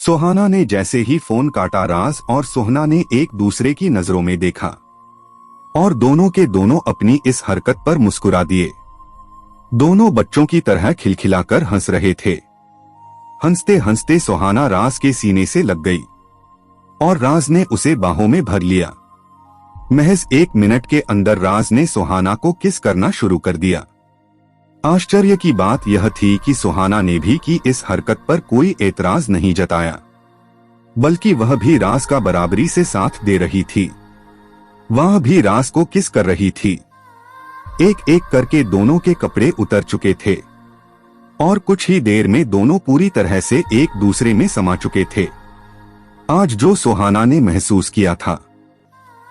सुहाना ने जैसे ही फोन काटा, राज और सुहाना ने एक दूसरे की नजरों में देखा और दोनों के दोनों अपनी इस हरकत पर मुस्कुरा दिए। दोनों बच्चों की तरह खिलखिलाकर हंस रहे थे। हंसते हंसते सुहाना राज के सीने से लग गई और राज ने उसे बाहों में भर लिया। महज 1 मिनट के अंदर राज ने सुहाना को किस करना शुरू कर दिया। आश्चर्य की बात यह थी कि सुहाना ने भी की इस हरकत पर कोई एतराज नहीं जताया, बल्कि वह भी राज का बराबरी से साथ दे रही थी। वह भी राज को किस कर रही थी। एक एक करके दोनों के कपड़े उतर चुके थे और कुछ ही देर में दोनों पूरी तरह से एक दूसरे में समा चुके थे। आज जो सुहाना ने महसूस किया था,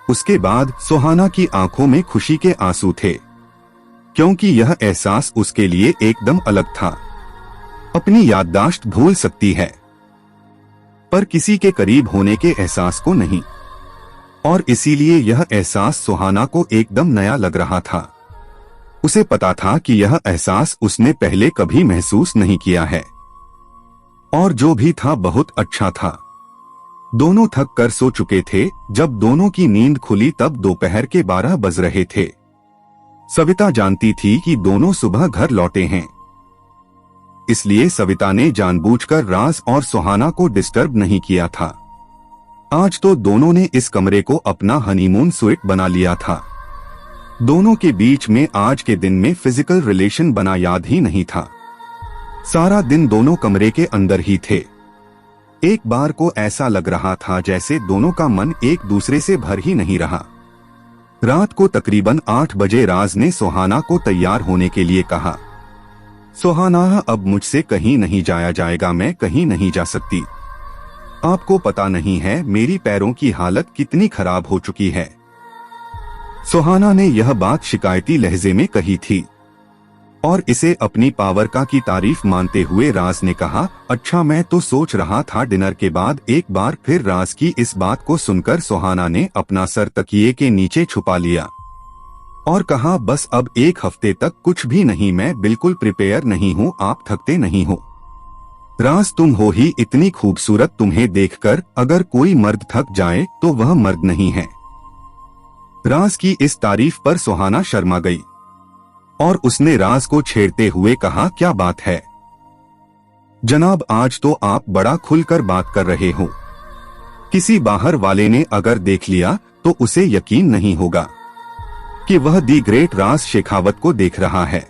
उसके बाद सुहाना की आंखों में खुशी के आंसू थे, क्योंकि यह एहसास उसके लिए एकदम अलग था। अपनी याददाश्त भूल सकती है, पर किसी के करीब होने के एहसास को नहीं, और इसीलिए यह एहसास सुहाना को एकदम नया लग रहा था। उसे पता था कि यह एहसास उसने पहले कभी महसूस नहीं किया है, और जो भी था बहुत अच्छा था। दोनों थक कर सो चुके थे। जब दोनों की नींद खुली तब दोपहर के 12 बज रहे थे। सविता जानती थी कि दोनों सुबह घर लौटे हैं, इसलिए सविता ने जानबूझकर राज और सुहाना को डिस्टर्ब नहीं किया था। आज तो दोनों ने इस कमरे को अपना हनीमून स्वीट बना लिया था। दोनों के बीच में आज के दिन में फिजिकल रिलेशन बना याद ही नहीं था। सारा दिन दोनों कमरे के अंदर ही थे। एक बार को ऐसा लग रहा था जैसे दोनों का मन एक दूसरे से भर ही नहीं रहा। रात को तकरीबन 8 बजे राज ने सुहाना को तैयार होने के लिए कहा। सुहाना, अब मुझसे कहीं नहीं जाया जाएगा, मैं कहीं नहीं जा सकती। आपको पता नहीं है मेरी पैरों की हालत कितनी खराब हो चुकी है। सुहाना ने यह बात शिकायती लहजे में कही थी और इसे अपनी पावर का की तारीफ मानते हुए राज ने कहा, अच्छा मैं तो सोच रहा था। डिनर के बाद एक बार फिर राज की इस बात को सुनकर सुहाना ने अपना सर तकिए के नीचे छुपा लिया और कहा, बस अब 1 हफ्ते तक कुछ भी नहीं, मैं बिल्कुल प्रिपेयर नहीं हूँ, आप थकते नहीं हो। राज, तुम हो ही इतनी खूबसूरत, तुम्हें देखकर अगर कोई मर्द थक जाए तो वह मर्द नहीं है। राज की इस तारीफ पर सुहाना शर्मा गई और उसने राज को छेड़ते हुए कहा, क्या बात है जनाब, आज तो आप बड़ा खुलकर बात कर रहे हो। किसी बाहर वाले ने अगर देख लिया तो उसे यकीन नहीं होगा कि वह दी ग्रेट राज शेखावत को देख रहा है।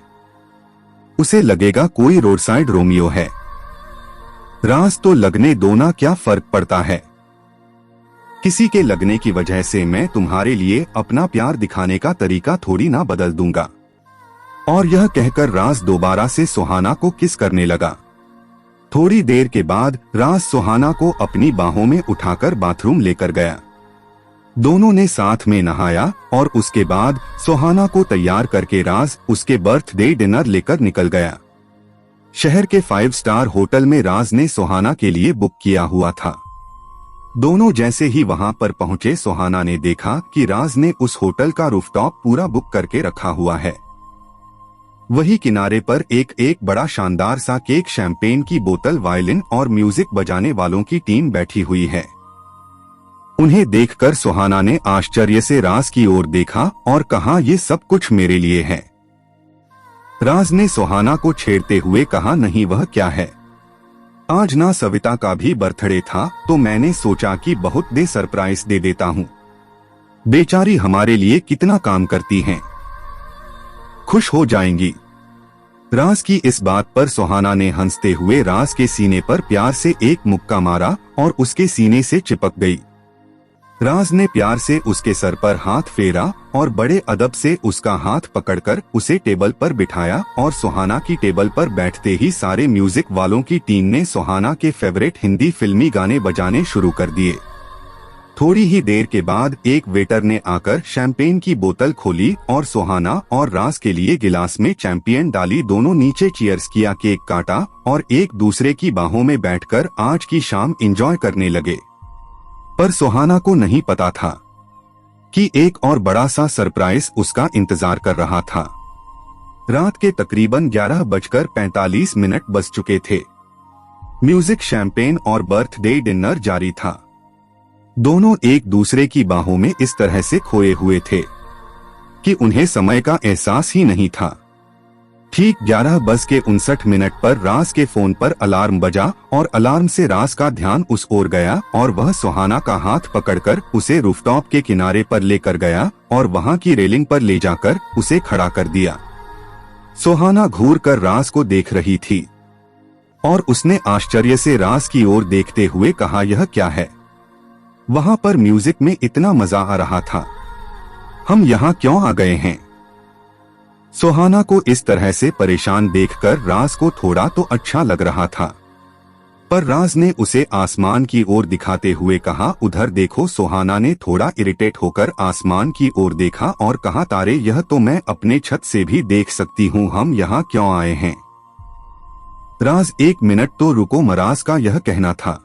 उसे लगेगा कोई रोड साइड रोमियो है। राज, तो लगने दो ना, क्या फर्क पड़ता है। किसी के लगने की वजह से मैं तुम्हारे लिए अपना प्यार दिखाने का तरीका थोड़ी ना बदल दूंगा। और यह कहकर राज दोबारा से सुहाना को किस करने लगा। थोड़ी देर के बाद राज सुहाना को अपनी बाहों में उठाकर बाथरूम लेकर गया। दोनों ने साथ में नहाया और उसके बाद सुहाना को तैयार करके राज उसके बर्थडे डिनर लेकर निकल गया। शहर के 5 स्टार होटल में राज ने सुहाना के लिए बुक किया हुआ था। दोनों जैसे ही वहां पर पहुंचे, सुहाना ने देखा कि राज ने उस होटल का रूफटॉप पूरा बुक करके रखा हुआ है। वही किनारे पर एक बड़ा शानदार सा केक, शैंपेन की बोतल, वायलिन और म्यूजिक बजाने वालों की टीम बैठी हुई है। उन्हें देखकर सुहाना ने आश्चर्य से राज की ओर देखा और कहा, ये सब कुछ मेरे लिए है। राज ने सुहाना को छेड़ते हुए कहा, नहीं, वह क्या है, आज ना सविता का भी बर्थडे था तो मैंने सोचा कि बहुत दे सरप्राइज दे देता हूँ। बेचारी हमारे लिए कितना काम करती हैं, खुश हो जाएंगी। राज की इस बात पर सुहाना ने हंसते हुए राज के सीने पर प्यार से एक मुक्का मारा और उसके सीने से चिपक गई। राज ने प्यार से उसके सर पर हाथ फेरा और बड़े अदब से उसका हाथ पकड़कर उसे टेबल पर बिठाया और सुहाना की टेबल पर बैठते ही सारे म्यूजिक वालों की टीम ने सुहाना के फेवरेट हिंदी फिल्मी गाने बजाने शुरू कर दिए। थोड़ी ही देर के बाद एक वेटर ने आकर शैंपेन की बोतल खोली और सुहाना और राज के लिए गिलास में चैंपियन डाली। दोनों नीचे चीयर्स किया, केक काटा और एक दूसरे की बाहों में बैठकर आज की शाम एंजॉय करने लगे। पर सुहाना को नहीं पता था कि एक और बड़ा सा सरप्राइज उसका इंतजार कर रहा था। रात के तकरीबन 11:45 बज चुके थे। म्यूजिक, शैंपेन और बर्थडे डिनर जारी था। दोनों एक दूसरे की बाहों में इस तरह से खोए हुए थे कि उन्हें समय का एहसास ही नहीं था। ठीक 11:59 पर राज के फोन पर अलार्म बजा और अलार्म से राज का ध्यान उस ओर गया और वह सुहाना का हाथ पकड़कर उसे रूफटॉप के किनारे पर लेकर गया और वहां की रेलिंग पर ले जाकर उसे खड़ा कर दिया। सुहाना घूर कर राज को देख रही थी और उसने आश्चर्य से राज की ओर देखते हुए कहा, यह क्या है? वहां पर म्यूजिक में इतना मजा आ रहा था, हम यहाँ क्यों आ गए हैं? सुहाना को इस तरह से परेशान देखकर राज को थोड़ा तो अच्छा लग रहा था, पर राज ने उसे आसमान की ओर दिखाते हुए कहा, उधर देखो। सुहाना ने थोड़ा इरिटेट होकर आसमान की ओर देखा और कहा, तारे, यह तो मैं अपने छत से भी देख सकती हूँ, हम यहाँ क्यों आए हैं? राज, 1 मिनट तो रुको। मराज का यह कहना था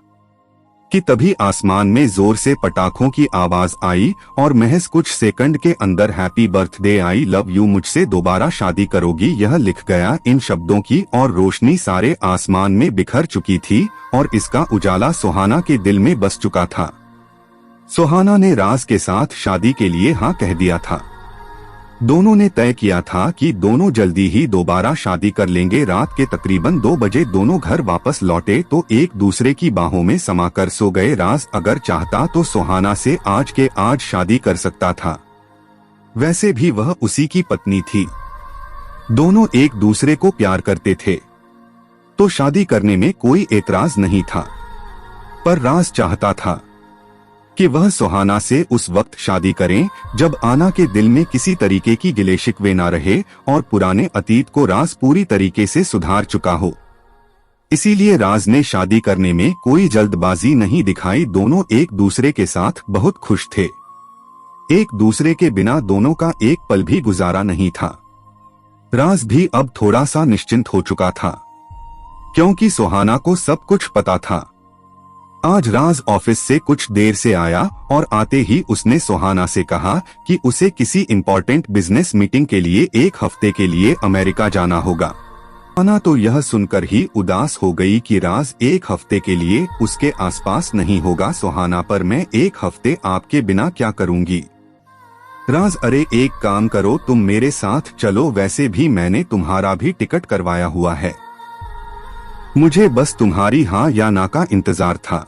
कि तभी आसमान में जोर से पटाखों की आवाज आई और महज कुछ सेकंड के अंदर happy birthday, I love you, मुझसे दोबारा शादी करोगी, यह लिख गया इन शब्दों की, और रोशनी सारे आसमान में बिखर चुकी थी और इसका उजाला सुहाना के दिल में बस चुका था। सुहाना ने राज के साथ शादी के लिए हाँ कह दिया था। दोनों ने तय किया था कि दोनों जल्दी ही दोबारा शादी कर लेंगे। रात के तकरीबन 2 बजे दोनों घर वापस लौटे तो एक दूसरे की बाहों में समाकर सो गए। राज अगर चाहता तो सुहाना से आज के आज शादी कर सकता था, वैसे भी वह उसी की पत्नी थी। दोनों एक दूसरे को प्यार करते थे तो शादी करने में कोई एतराज नहीं था, पर राज चाहता था कि वह सुहाना से उस वक्त शादी करें जब आना के दिल में किसी तरीके की गिले शिकवे ना रहे और पुराने अतीत को राज पूरी तरीके से सुधार चुका हो। इसीलिए राज ने शादी करने में कोई जल्दबाजी नहीं दिखाई। दोनों एक दूसरे के साथ बहुत खुश थे। एक दूसरे के बिना दोनों का एक पल भी गुजारा नहीं था। राज भी अब थोड़ा सा निश्चिंत हो चुका था क्योंकि सुहाना को सब कुछ पता था। आज राज ऑफिस से कुछ देर से आया और आते ही उसने सुहाना से कहा कि उसे किसी इम्पोर्टेंट बिजनेस मीटिंग के लिए 1 हफ्ते के लिए अमेरिका जाना होगा। सुहाना तो यह सुनकर ही उदास हो गई कि राज 1 हफ्ते के लिए उसके आसपास नहीं होगा। सुहाना, पर मैं 1 हफ्ते आपके बिना क्या करूंगी? राज, अरे एक काम करो, तुम मेरे साथ चलो, वैसे भी मैंने तुम्हारा भी टिकट करवाया हुआ है, मुझे बस तुम्हारी हाँ या ना का इंतजार था।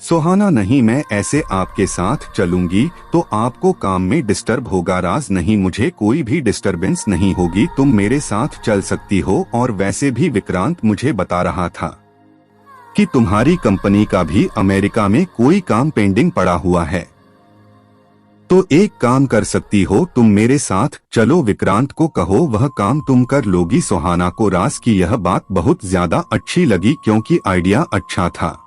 सुहाना, नहीं, मैं ऐसे आपके साथ चलूंगी तो आपको काम में डिस्टर्ब होगा। राज, नहीं, मुझे कोई भी डिस्टरबेंस नहीं होगी, तुम मेरे साथ चल सकती हो। और वैसे भी विक्रांत मुझे बता रहा था कि तुम्हारी कंपनी का भी अमेरिका में कोई काम पेंडिंग पड़ा हुआ है, तो एक काम कर सकती हो, तुम मेरे साथ चलो, विक्रांत को कहो वह काम तुम कर लोगी। सुहाना को राज की यह बात बहुत ज्यादा अच्छी लगी क्योंकि आइडिया अच्छा था।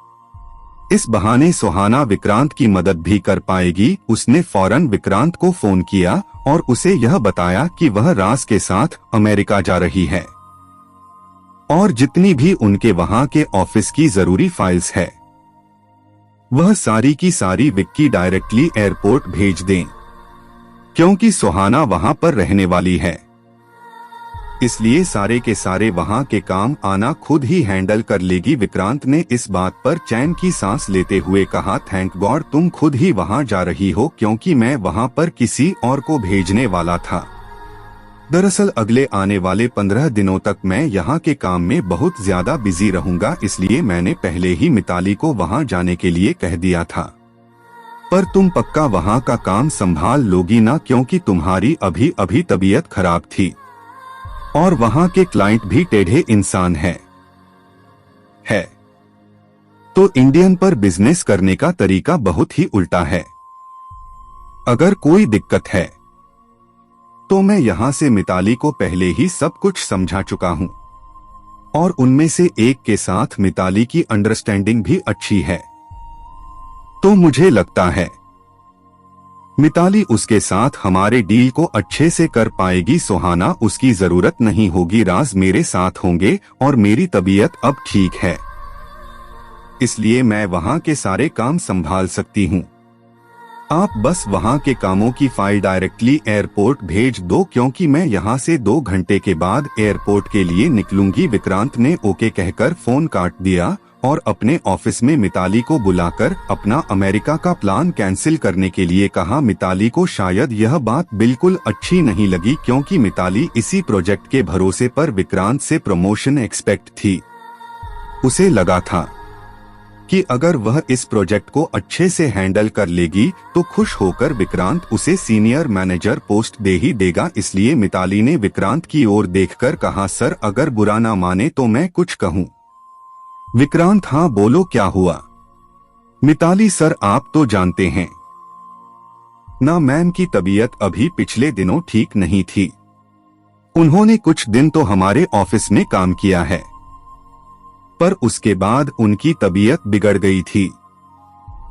इस बहाने सुहाना विक्रांत की मदद भी कर पाएगी। उसने फौरन विक्रांत को फोन किया और उसे यह बताया कि वह राज के साथ अमेरिका जा रही है और जितनी भी उनके वहां के ऑफिस की जरूरी फाइल्स है वह सारी की सारी विक्की डायरेक्टली एयरपोर्ट भेज दें, क्योंकि सुहाना वहां पर रहने वाली है। इसलिए सारे के सारे वहां के काम आना खुद ही हैंडल कर लेगी। विक्रांत ने इस बात पर चैन की सांस लेते हुए कहा, थैंक गॉड तुम खुद ही वहां जा रही हो, क्योंकि मैं वहां पर किसी और को भेजने वाला था। दरअसल अगले आने वाले 15 दिनों तक मैं यहाँ के काम में बहुत ज्यादा बिजी रहूंगा, इसलिए मैंने पहले ही मिताली को वहां जाने के लिए कह दिया था। पर तुम पक्का वहां का काम संभाल लोगी ना, क्योंकि तुम्हारी अभी अभी तबीयत खराब थी और वहां के क्लाइंट भी टेढ़े इंसान है। तो इंडियन पर बिजनेस करने का तरीका बहुत ही उल्टा है। अगर कोई दिक्कत है तो मैं यहां से मिताली को पहले ही सब कुछ समझा चुका हूं और उनमें से एक के साथ मिताली की अंडरस्टैंडिंग भी अच्छी है, तो मुझे लगता है मिताली उसके साथ हमारे डील को अच्छे से कर पाएगी। सुहाना, उसकी जरूरत नहीं होगी, राज मेरे साथ होंगे और मेरी तबीयत अब ठीक है, इसलिए मैं वहां के सारे काम संभाल सकती हूँ। आप बस वहाँ के कामों की फाइल डायरेक्टली एयरपोर्ट भेज दो, क्योंकि मैं यहाँ से 2 घंटे के बाद एयरपोर्ट के लिए निकलूंगी। विक्रांत ने ओके कहकर फोन काट दिया और अपने ऑफिस में मिताली को बुलाकर अपना अमेरिका का प्लान कैंसिल करने के लिए कहा। मिताली को शायद यह बात बिल्कुल अच्छी नहीं लगी, क्योंकि मिताली इसी प्रोजेक्ट के भरोसे पर विक्रांत से प्रमोशन एक्सपेक्ट थी। उसे लगा था कि अगर वह इस प्रोजेक्ट को अच्छे से हैंडल कर लेगी तो खुश होकर विक्रांत उसे सीनियर मैनेजर पोस्ट दे ही देगा। इसलिए मिताली ने विक्रांत की ओर देखकर कहा, सर अगर बुरा ना माने तो मैं कुछ कहूं। विक्रांत, हाँ बोलो क्या हुआ। मिताली, सर आप तो जानते हैं ना, मैम की तबीयत अभी पिछले दिनों ठीक नहीं थी। उन्होंने कुछ दिन तो हमारे ऑफिस में काम किया है, पर उसके बाद उनकी तबीयत बिगड़ गई थी।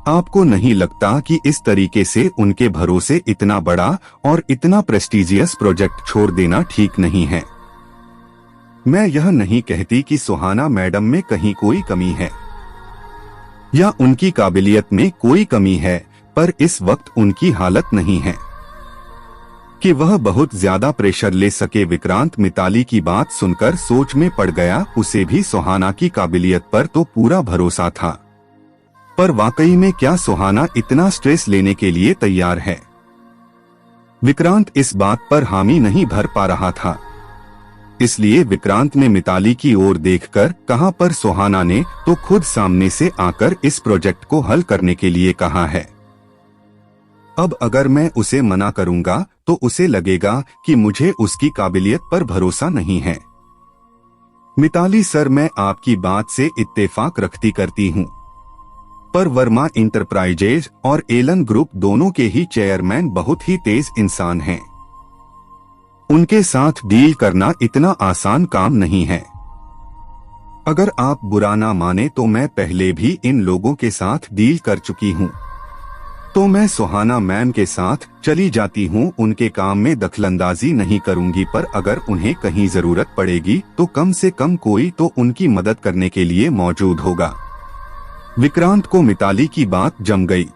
आपको नहीं लगता कि इस तरीके से उनके भरोसे इतना बड़ा और इतना प्रेस्टीजियस प्रोजेक्ट छोड़ देना ठीक नहीं है? मैं यह नहीं कहती कि सुहाना मैडम में कहीं कोई कमी है या उनकी काबिलियत में कोई कमी है, पर इस वक्त उनकी हालत नहीं है कि वह बहुत ज्यादा प्रेशर ले सके। विक्रांत मिताली की बात सुनकर सोच में पड़ गया। उसे भी सुहाना की काबिलियत पर तो पूरा भरोसा था, पर वाकई में क्या सुहाना इतना स्ट्रेस लेने के लिए तैयार है? विक्रांत इस बात पर हामी नहीं भर पा रहा था। इसलिए विक्रांत ने मिताली की ओर देखकर कहा, पर सुहाना ने तो खुद सामने से आकर इस प्रोजेक्ट को हल करने के लिए कहा है। अब अगर मैं उसे मना करूंगा तो उसे लगेगा कि मुझे उसकी काबिलियत पर भरोसा नहीं है। मिताली, सर मैं आपकी बात से इत्तेफाक रखती करती हूं, पर वर्मा इंटरप्राइजेज और एलन ग्रुप दोनों के ही चेयरमैन बहुत ही तेज इंसान हैं। उनके साथ डील करना इतना आसान काम नहीं है। अगर आप बुरा ना माने तो मैं पहले भी इन लोगों के साथ डील कर चुकी हूं, तो मैं सुहाना मैम के साथ चली जाती हूं। उनके काम में दखलंदाजी नहीं करूंगी, पर अगर उन्हें कहीं जरूरत पड़ेगी तो कम से कम कोई तो उनकी मदद करने के लिए मौजूद होगा। विक्रांत को मिताली की बात जम गई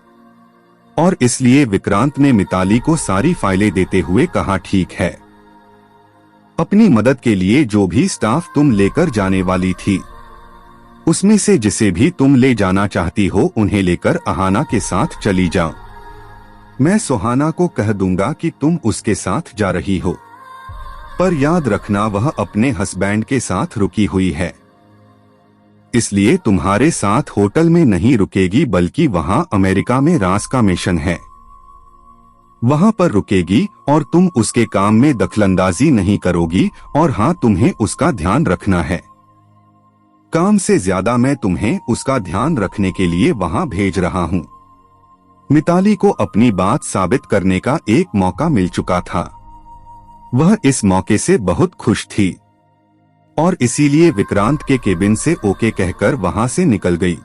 और इसलिए विक्रांत ने मिताली को सारी फाइलें देते हुए कहा, ठीक है, अपनी मदद के लिए जो भी स्टाफ तुम लेकर जाने वाली थी उसमें से जिसे भी तुम ले जाना चाहती हो उन्हें लेकर अहाना के साथ चली जाओ। मैं सुहाना को कह दूंगा कि तुम उसके साथ जा रही हो, पर याद रखना वह अपने हस्बैंड के साथ रुकी हुई है, इसलिए तुम्हारे साथ होटल में नहीं रुकेगी, बल्कि वहां अमेरिका में रास का मिशन है, वहां पर रुकेगी और तुम उसके काम में दखलंदाजी नहीं करोगी। और हाँ, तुम्हें उसका ध्यान रखना है। काम से ज्यादा मैं तुम्हें उसका ध्यान रखने के लिए वहां भेज रहा हूं। मिताली को अपनी बात साबित करने का एक मौका मिल चुका था। वह इस मौके से बहुत खुश थी और इसीलिए विक्रांत के केबिन से ओके कहकर वहां से निकल गई।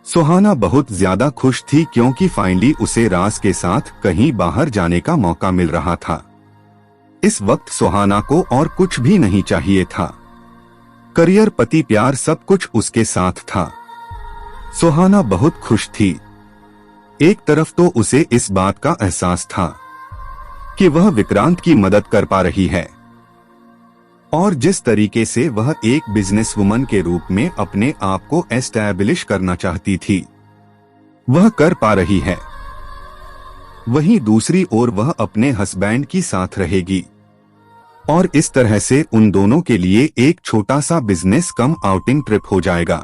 सुहाना बहुत ज्यादा खुश थी, क्योंकि फाइनली उसे राज के साथ कहीं बाहर जाने का मौका मिल रहा था। इस वक्त सुहाना को और कुछ भी नहीं चाहिए था। करियर, पति, प्यार, सब कुछ उसके साथ था। सुहाना बहुत खुश थी। एक तरफ तो उसे इस बात का एहसास था कि वह विक्रांत की मदद कर पा रही है और जिस तरीके से वह एक बिजनेस वुमन के रूप में अपने आप को एस्टैब्लिश करना चाहती थी वह कर पा रही है। वहीं दूसरी ओर वह अपने हस्बैंड की साथ रहेगी और इस तरह से उन दोनों के लिए एक छोटा सा बिजनेस कम आउटिंग ट्रिप हो जाएगा।